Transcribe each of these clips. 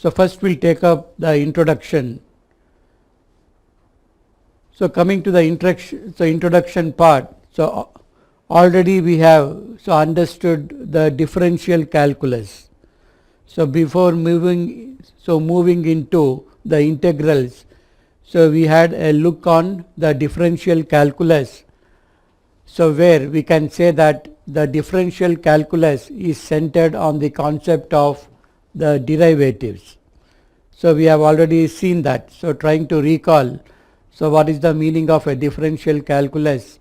So first we'll take up the introduction. So coming to the introduction part, so already we have understood the differential calculus. So before moving into the integrals, so we had a look on the differential calculus. So where we can say that the differential calculus is centered on the concept of the derivatives. So we have already seen that. So trying to recall, so what is the meaning of a differential calculus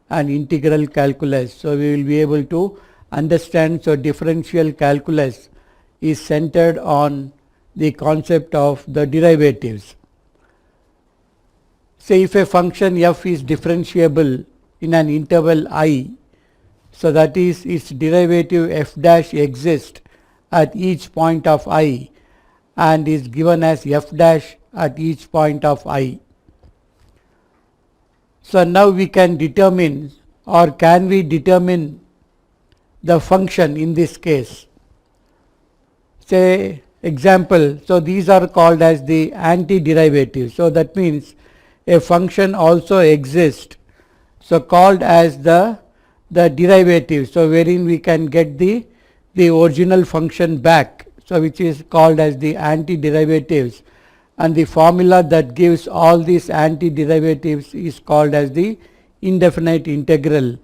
and integral calculus? So we will be able to understand. So differential calculus is centered on the concept of the derivatives. Say if a function f is differentiable in an interval I, so that is its derivative f dash exists at each point of I and is given as f dash at each point of I. So now we can determine, or can we determine the function in this case? Say example, so these are called as the antiderivatives. So that means a function also exists, so called as the derivative, so wherein we can get the original function back, so which is called as the antiderivatives, and the formula that gives all these antiderivatives is called as the indefinite integral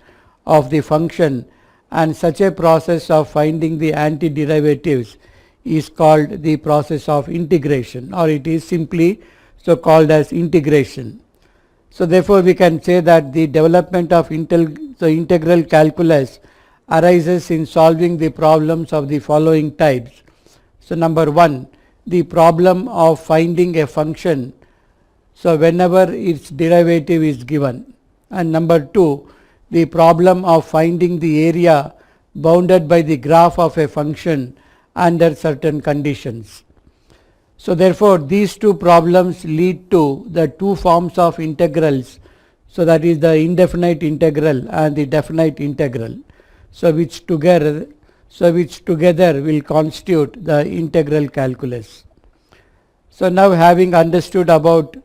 of the function, and such a process of finding the antiderivatives is called the process of integration, or it is simply so called as integration. So therefore we can say that the development of integral calculus arises in solving the problems of the following types. So number one, the problem of finding a function, so whenever its derivative is given, and number two, the problem of finding the area bounded by the graph of a function under certain conditions. So therefore these two problems lead to the two forms of integrals, so that is the indefinite integral and the definite integral, so which together will constitute the integral calculus. So now having understood about